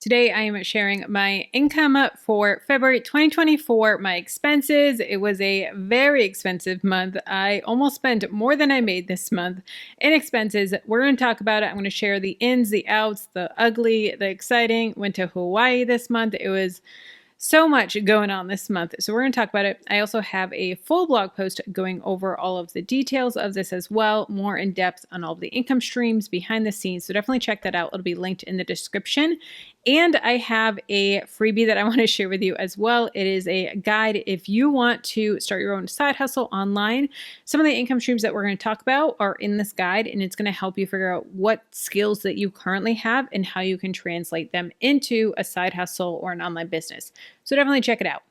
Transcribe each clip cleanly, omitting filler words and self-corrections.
Today I am sharing my income for February 2024, my expenses. It was a very expensive month. I almost spent more than I made this month in expenses. We're going to talk about it. I'm going to share the ins, the outs, the ugly, the exciting. Went to Hawaii this month. It was so much going on this month. So we're going to talk about it. I also have a full blog post going over all of the details of this as well, more in depth on all of the income streams behind the scenes. So definitely check that out. It'll be linked in the description. And I have a freebie that I want to share with you as well. It is a guide if you want to start your own side hustle online. Some of the income streams that we're going to talk about are in this guide, and it's going to help you figure out what skills that you currently have and how you can translate them into a side hustle or an online business. So definitely check it out.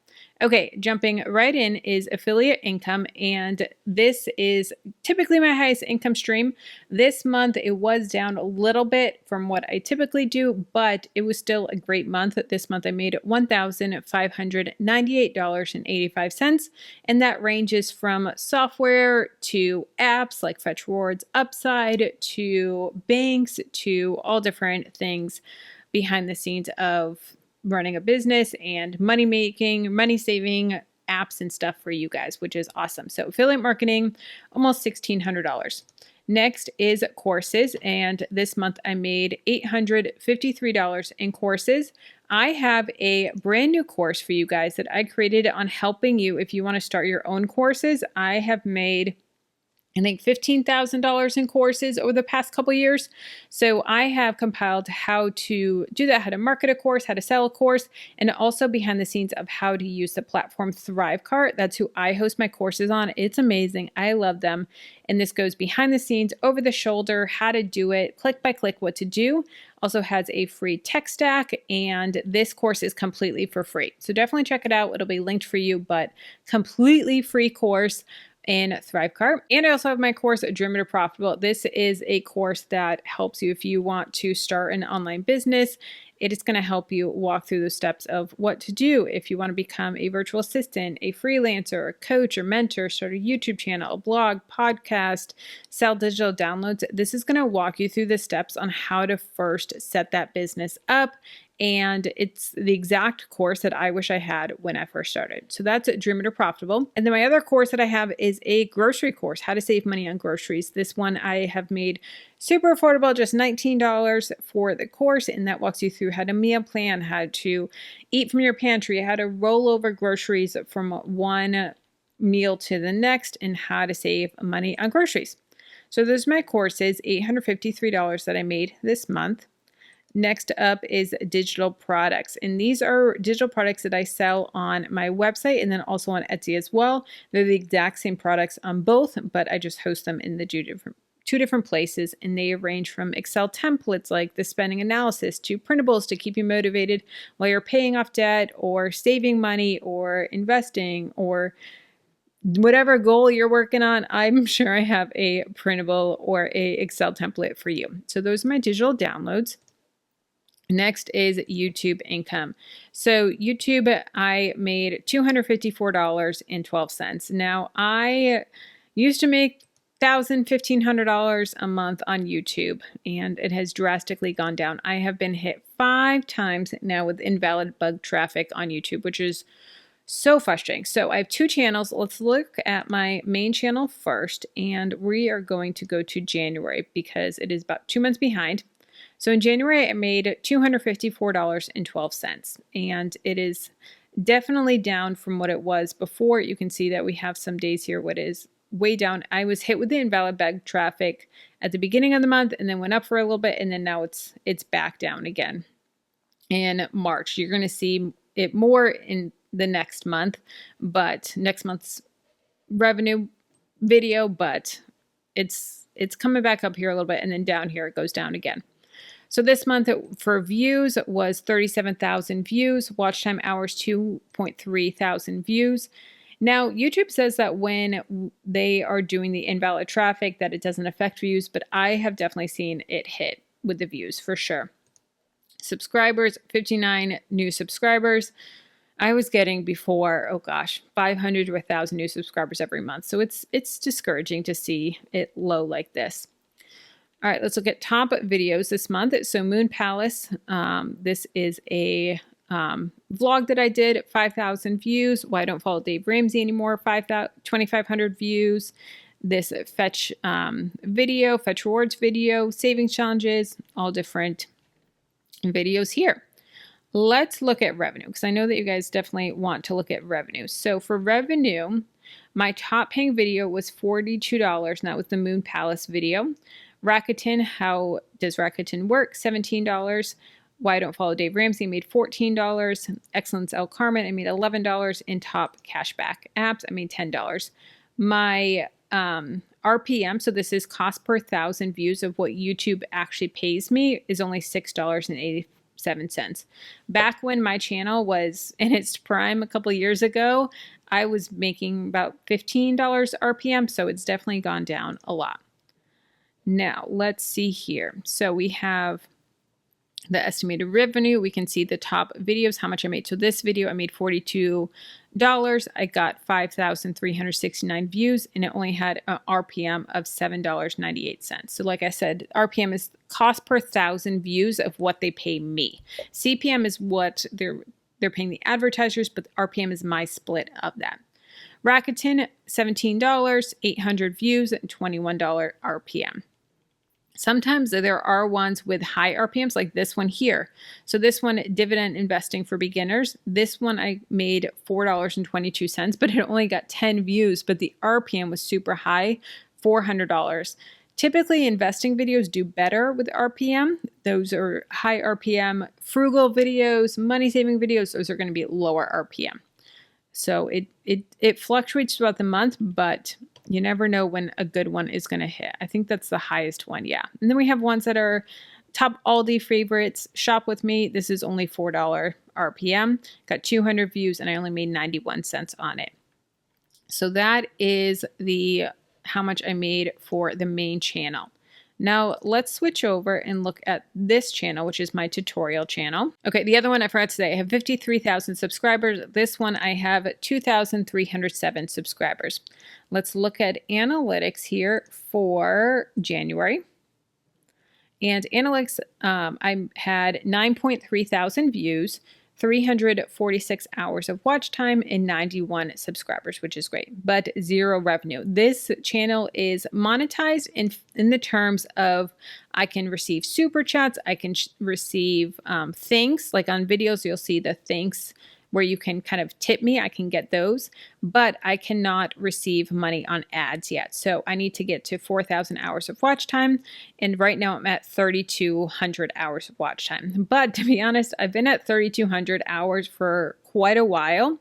Okay, jumping right in is affiliate income, and this is typically my highest income stream. This month it was down a little bit from what I typically do, but it was still a great month. This month I made $1,598.85, and that ranges from software to apps like Fetch Rewards, Upside, to banks, to all different things behind the scenes of running a business and money making, money saving apps and stuff for you guys, which is awesome. So affiliate marketing, almost $1,600. Next is courses, and this month I made $853 in courses. I have a brand new course for you guys that I created on helping you if you want to start your own courses. I have made I think $15,000 in courses over the past couple years. So I have compiled how to do that, how to market a course, how to sell a course, and also behind the scenes of how to use the platform Thrivecart. That's who I host my courses on. It's amazing. I love them. And this goes behind the scenes, over the shoulder, how to do it, click by click, what to do. Also has a free tech stack, and this course is completely for free. So definitely check it out. It'll be linked for you, but completely free course in Thrivecart. And I also have my course, Dreamer to Profitable. This is a course that helps you if you want to start an online business. It is going to help you walk through the steps of what to do if you want to become a virtual assistant, a freelancer, a coach or mentor, start a YouTube channel, a blog, podcast, sell digital downloads. This is going to walk you through the steps on how to first set that business up. And it's the exact course that I wish I had when I first started. So that's Dreamer to Profitable. And then my other course that I have is a grocery course, how to save money on groceries. This one I have made super affordable, just $19 for the course. And that walks you through how to meal plan, how to eat from your pantry, how to roll over groceries from one meal to the next, and how to save money on groceries. So those are my courses, $853 that I made this month. Next up is digital products. And these are digital products that I sell on my website and then also on Etsy as well. They're the exact same products on both, but I just host them in the two different places, and they range from Excel templates like the spending analysis to printables to keep you motivated while you're paying off debt or saving money or investing or whatever goal you're working on. I'm sure I have a printable or a Excel template for you. So those are my digital downloads. Next is YouTube income. So YouTube, I made $254.12. Now, I used to make $1,000, $1,500 a month on YouTube, and it has drastically gone down. I have been hit 5 times now with invalid bug traffic on YouTube, which is so frustrating. So I have 2 channels. Let's look at my main channel first, and we are going to go to January because it is about 2 months behind. So in January, I made $254.12, and it is definitely down from what it was before. You can see that we have some days here what is way down. I was hit with the invalid bug traffic at the beginning of the month and then went up for a little bit, and then now it's back down again. In March, you're going to see it more in the next month, but next month's revenue video, but it's coming back up here a little bit, and then down here it goes down again. So this month for views was 37,000 views, watch time hours 2.3 thousand views. Now, YouTube says that when they are doing the invalid traffic that it doesn't affect views, but I have definitely seen it hit with the views for sure. Subscribers, 59 new subscribers. I was getting before, 500 to 1,000 new subscribers every month. So it's discouraging to see it low like this. All right, let's look at top videos this month. So Moon Palace, this is a vlog that I did, 5,000 views. Why I don't follow Dave Ramsey anymore, 2,500 views. This fetch video, fetch rewards video, savings challenges, all different videos here. Let's look at revenue, because I know that you guys definitely want to look at revenue. So for revenue, my top paying video was $42, and that was the Moon Palace video. Rakuten, how does Rakuten work? $17. Why I don't follow Dave Ramsey made $14. Excellence El Carmen, I made $11. In top cashback apps, I made $10. My RPM, so this is cost per 1,000 views of what YouTube actually pays me, is only $6.87. Back when my channel was in its prime a couple years ago, I was making about $15 RPM, so it's definitely gone down a lot. Now, let's see here. So we have the estimated revenue. We can see the top videos, how much I made. So this video, I made $42. I got 5,369 views, and it only had an RPM of $7.98. So like I said, RPM is cost per 1,000 views of what they pay me. CPM is what they're paying the advertisers, but RPM is my split of that. Rakuten, $17, 800 views, and $21 RPM. Sometimes there are ones with high RPMs like this one here. So this one, dividend investing for beginners. This one I made $4.22, but it only got 10 views, but the RPM was super high, $400. Typically, investing videos do better with RPM. Those are high RPM. Frugal videos, money-saving videos, those are going to be lower RPM. So it fluctuates throughout the month, but you never know when a good one is going to hit. I think that's the highest one, yeah. And then we have ones that are top Aldi favorites. Shop with me. This is only $4 RPM. Got 200 views, and I only made 91 cents on it. So that is how much I made for the main channel. Now let's switch over and look at this channel, which is my tutorial channel. Okay, the other one I forgot to say, I have 53,000 subscribers. This one I have 2,307 subscribers. Let's look at analytics here for January. And analytics, I had 9.3 thousand views, 346 hours of watch time, and 91 subscribers, which is great, but zero revenue. This channel is monetized in the terms of I can receive super chats, I can receive thanks, like on videos, you'll see the thanks where you can kind of tip me. I can get those, but I cannot receive money on ads yet. So I need to get to 4,000 hours of watch time. And right now I'm at 3,200 hours of watch time. But to be honest, I've been at 3,200 hours for quite a while.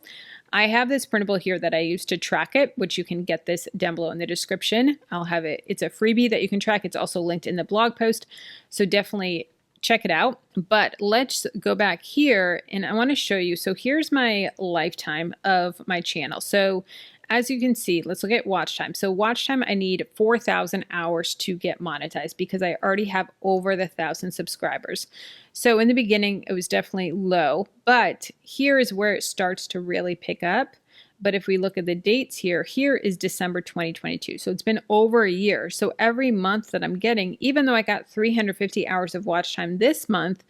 I have this printable here that I use to track it, which you can get this down below in the description. I'll have it. It's a freebie that you can track. It's also linked in the blog post. So definitely check it out. But let's go back here and I want to show you. So here's my lifetime of my channel. So as you can see, let's look at watch time. So watch time, I need 4,000 hours to get monetized because I already have over the 1,000 subscribers. So in the beginning, it was definitely low, but here is where it starts to really pick up. But if we look at the dates here, here is December 2022. So it's been over a year. So every month that I'm getting, even though I got 350 hours of watch time this month,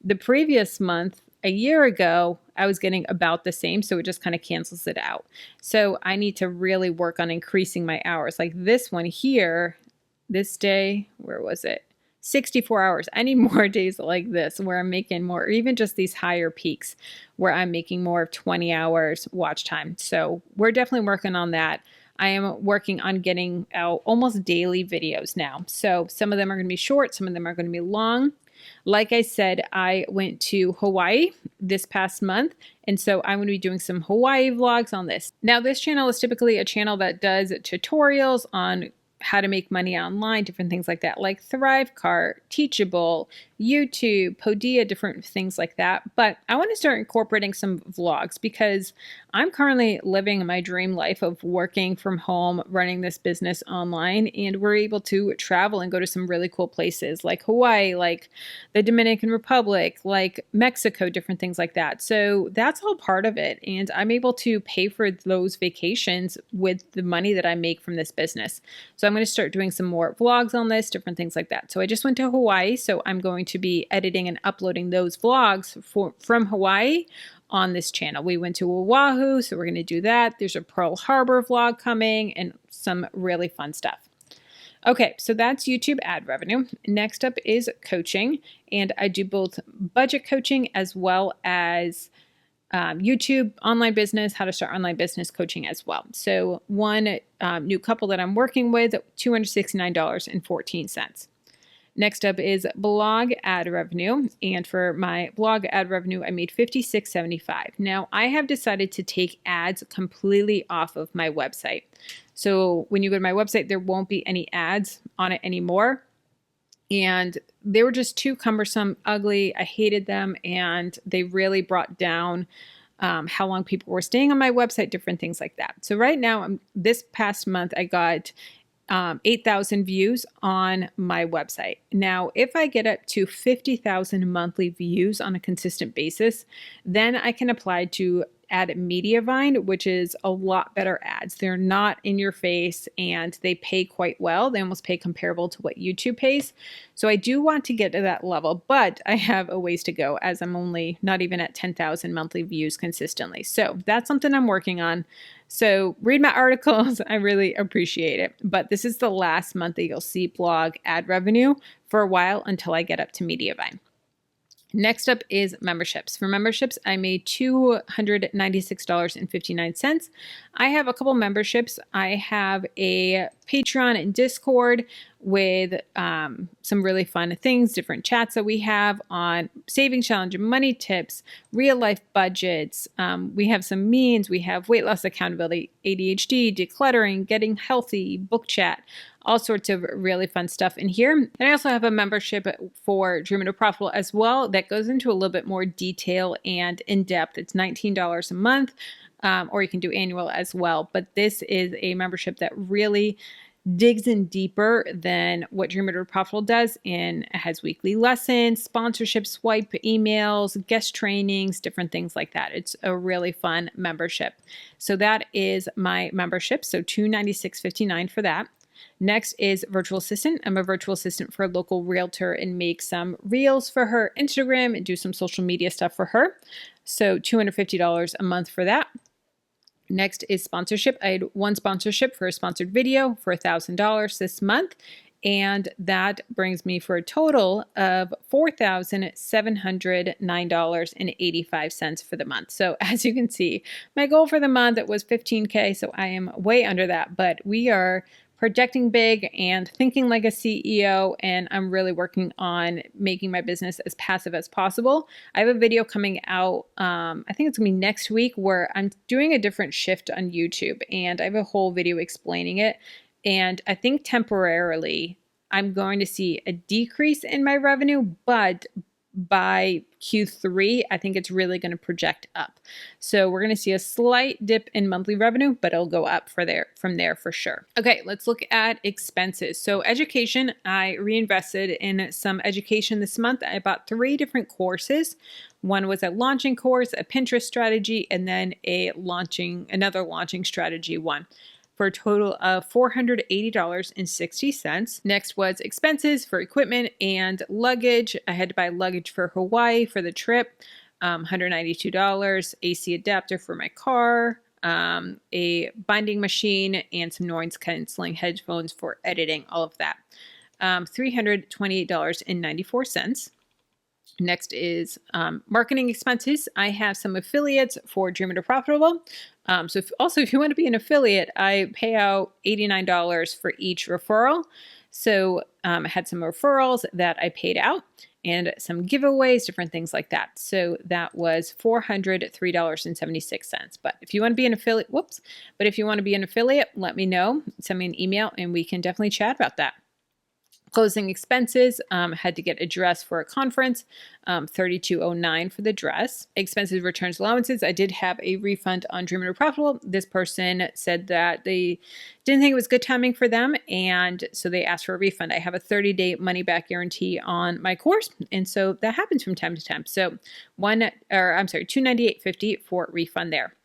the previous month, a year ago, I was getting about the same. So it just kind of cancels it out. So I need to really work on increasing my hours. Like this one here, this day, where was it? 64 hours. I need more days like this where I'm making more, or even just these higher peaks where I'm making more of 20 hours watch time. So we're definitely working on that. I am working on getting out almost daily videos now. So some of them are going to be short, some of them are going to be long. Like I said, I went to Hawaii this past month, and so I'm going to be doing some Hawaii vlogs on this. Now, this channel is typically a channel that does tutorials on how to make money online, different things like that, like Thrivecart, Teachable, YouTube, Podia, different things like that. But I want to start incorporating some vlogs because I'm currently living my dream life of working from home, running this business online, and we're able to travel and go to some really cool places like Hawaii, like the Dominican Republic, like Mexico, different things like that. So that's all part of it. And I'm able to pay for those vacations with the money that I make from this business. So I'm going to start doing some more vlogs on this, different things like that. So I just went to Hawaii, so I'm going to be editing and uploading those vlogs from Hawaii on this channel. We went to Oahu, so we're going to do that. There's a Pearl Harbor vlog coming and some really fun stuff. Okay, so that's YouTube ad revenue. Next up is coaching, and I do both budget coaching as well as YouTube, online business, how to start online business coaching as well. So one new couple that I'm working with, $269.14. Next up is blog ad revenue. And for my blog ad revenue, I made $56.75. Now I have decided to take ads completely off of my website. So when you go to my website, there won't be any ads on it anymore. And they were just too cumbersome, ugly. I hated them, and they really brought down how long people were staying on my website, different things like that. So right now, this past month, I got 8,000 views on my website. Now, if I get up to 50,000 monthly views on a consistent basis, then I can apply to add Mediavine, which is a lot better ads. They're not in your face and they pay quite well. They almost pay comparable to what YouTube pays. So I do want to get to that level, but I have a ways to go as I'm only not even at 10,000 monthly views consistently. So that's something I'm working on. So read my articles. I really appreciate it. But this is the last month that you'll see blog ad revenue for a while until I get up to Mediavine. Next up is memberships. For memberships, I made $296.59. I have a couple memberships. I have a Patreon and Discord with some really fun things, different chats that we have on saving challenge, money tips, real life budgets. We have some memes. We have weight loss accountability, ADHD, decluttering, getting healthy, book chat, all sorts of really fun stuff in here. And I also have a membership for Dream to Profitable as well that goes into a little bit more detail and in depth. It's $19 a month, or you can do annual as well. But this is a membership that really digs in deeper than what Dream to Profitable does, and it has weekly lessons, sponsorship swipe emails, guest trainings, different things like that. It's a really fun membership. So that is my membership. So $296.59 for that. Next is virtual assistant. I'm a virtual assistant for a local realtor and make some reels for her Instagram and do some social media stuff for her. So $250 a month for that. Next is sponsorship. I had one sponsorship for a sponsored video for $1,000 this month. And that brings me for a total of $4,709.85 for the month. So as you can see, my goal for the month was $15K. So I am way under that, but we are projecting big and thinking like a CEO, and I'm really working on making my business as passive as possible. I have a video coming out, I think it's gonna be next week, where I'm doing a different shift on YouTube, and I have a whole video explaining it. And I think temporarily I'm going to see a decrease in my revenue, but by Q3, I think it's really going to project up. So we're going to see a slight dip in monthly revenue, but it'll go up from there for sure. Okay, let's look at expenses. So education, I reinvested in some education this month. I bought 3 different courses. One was a launching course, a Pinterest strategy, and then another launching strategy one, for a total of $480.60. Next was expenses for equipment and luggage. I had to buy luggage for Hawaii for the trip, $192, AC adapter for my car, a binding machine, and some noise canceling headphones for editing, all of that. $328.94. Next is marketing expenses. I have some affiliates for Dream to Profitable. So if you want to be an affiliate, I pay out $89 for each referral. So I had some referrals that I paid out and some giveaways, different things like that. So that was $403.76. But if you want to be an affiliate, if you want to be an affiliate, let me know. Send me an email and we can definitely chat about that. Closing expenses, had to get a dress for a conference, $32.09 for the dress. Expenses, returns, allowances. I did have a refund on Dream to Profitable. This person said that they didn't think it was good timing for them, and so they asked for a refund. I have a 30-day money-back guarantee on my course, and so that happens from time to time. So $298.50 for refund there.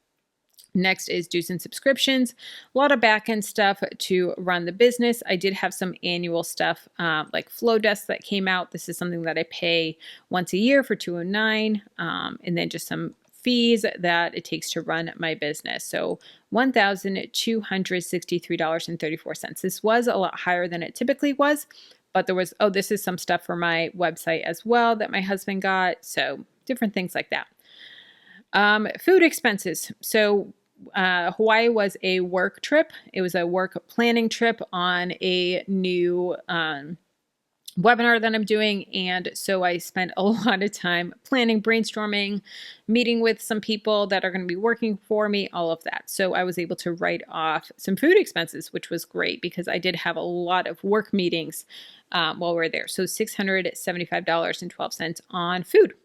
Next is dues and subscriptions. A lot of back-end stuff to run the business. I did have some annual stuff like Flowdesk that came out. This is something that I pay once a year for $209, and then just some fees that it takes to run my business. So $1,263.34. This was a lot higher than it typically was, but there was, this is some stuff for my website as well that my husband got. So different things like that. Food expenses. So Hawaii was a work trip. It was a work planning trip on a new webinar that I'm doing. And so I spent a lot of time planning, brainstorming, meeting with some people that are going to be working for me, all of that. So I was able to write off some food expenses, which was great because I did have a lot of work meetings while we were there. So $675.12 on food.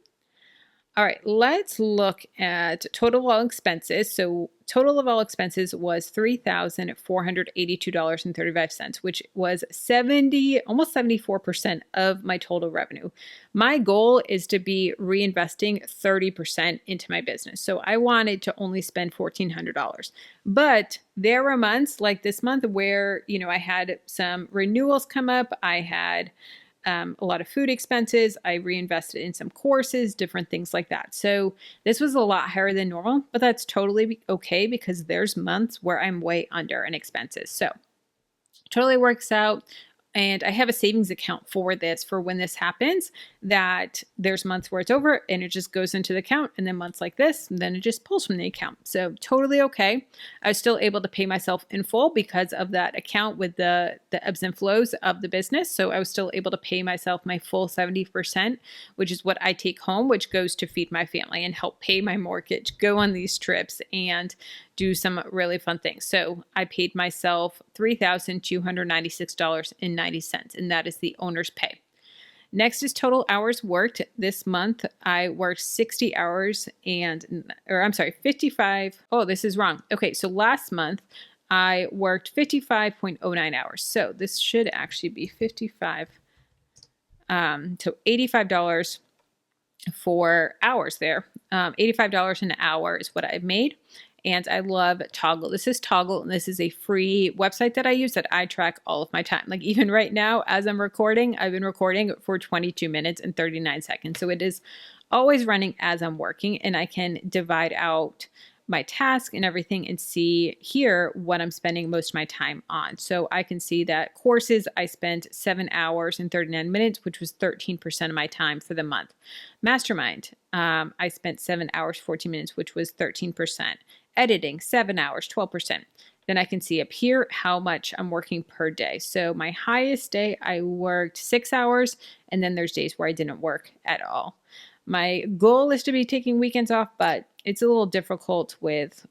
All right, let's look at total of all expenses. So total of all expenses was $3,482.35, which was almost 74% of my total revenue. My goal is to be reinvesting 30% into my business. So I wanted to only spend $1,400. But there were months like this month where, I had some renewals come up. I had a lot of food expenses. I reinvested in some courses, different things like that. So this was a lot higher than normal, but that's totally okay because there's months where I'm way under in expenses. So totally works out. And I have a savings account for this, for when this happens, that there's months where it's over and it just goes into the account, and then months like this, and then it just pulls from the account. So totally okay. I was still able to pay myself in full because of that account with the ebbs and flows of the business. So I was still able to pay myself my full 70%, which is what I take home, which goes to feed my family and help pay my mortgage, go on these trips, and do some really fun things. So I paid myself $3,296.90, and that is the owner's pay. Next is total hours worked. This month I worked 60 hours 55. Oh, this is wrong. Okay, so last month I worked 55.09 hours. So this should actually be 55. So $85 for hours there. $85 an hour is what I've made. And I love Toggl. This is Toggl, and this is a free website that I use that I track all of my time. Like even right now, as I'm recording, I've been recording for 22 minutes and 39 seconds. So it is always running as I'm working, and I can divide out my task and everything and see here what I'm spending most of my time on. So I can see that courses, I spent 7 hours and 39 minutes, which was 13% of my time for the month. Mastermind, I spent 7 hours, 14 minutes, which was 13%. Editing, 7 hours, 12%. Then I can see up here how much I'm working per day. So my highest day, I worked 6 hours, and then there's days where I didn't work at all. My goal is to be taking weekends off, but it's a little difficult with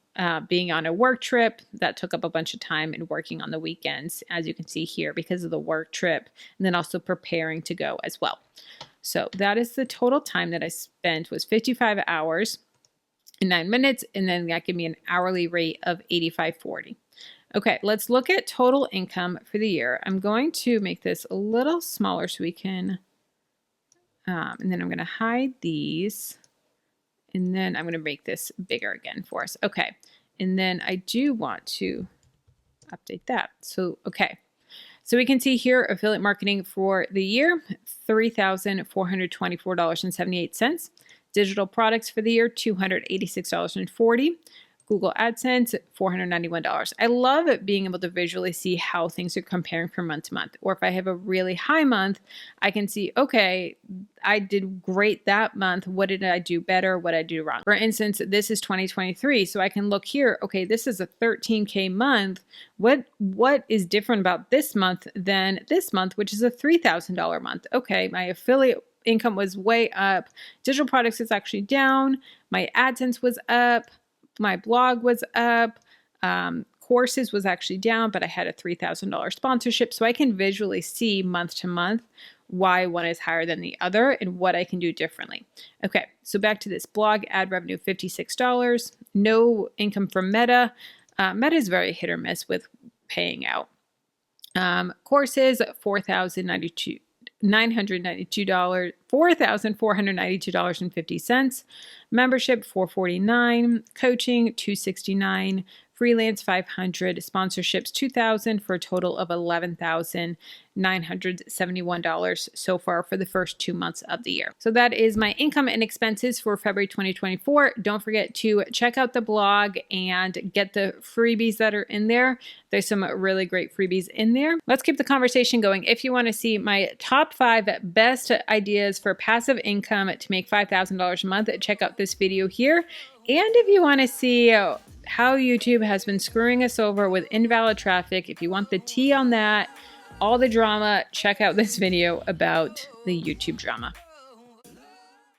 being on a work trip. That took up a bunch of time and working on the weekends, as you can see here, because of the work trip, and then also preparing to go as well. So that is the total time that I spent, was 55 hours and 9 minutes, and then that gave me an hourly rate of $85.40. Okay, let's look at total income for the year. I'm going to make this a little smaller so we can, and then I'm going to hide these, and then I'm going to make this bigger again for us. Okay, and then I do want to update that. So, okay. So we can see here affiliate marketing for the year, $3,424.78. Digital products for the year, $286.40. Google AdSense, $491. I love it being able to visually see how things are comparing from month to month. Or if I have a really high month, I can see, okay, I did great that month. What did I do better? What did I do wrong? For instance, this is 2023. So I can look here, okay, this is a 13K month. What is different about this month than this month, which is a $3,000 month? Okay, my affiliate income was way up. Digital products is actually down. My AdSense was up. My blog was up. Courses was actually down, but I had a $3,000 sponsorship. So I can visually see month to month why one is higher than the other and what I can do differently. Okay, so back to this blog ad revenue, $56. No income from Meta. Meta is very hit or miss with paying out. Courses, $4,092. $4,492.50. Membership $449, coaching $269, freelance $500, sponsorships $2,000 for a total of $11,971 so far for the first 2 months of the year. So that is my income and expenses for February 2024. Don't forget to check out the blog and get the freebies that are in there. There's some really great freebies in there. Let's keep the conversation going. If you want to see my top 5 best ideas for passive income to make $5,000 a month, check out this video here. And if you want to see how YouTube has been screwing us over with invalid traffic, if you want the tea on that, all the drama, check out this video about the YouTube drama.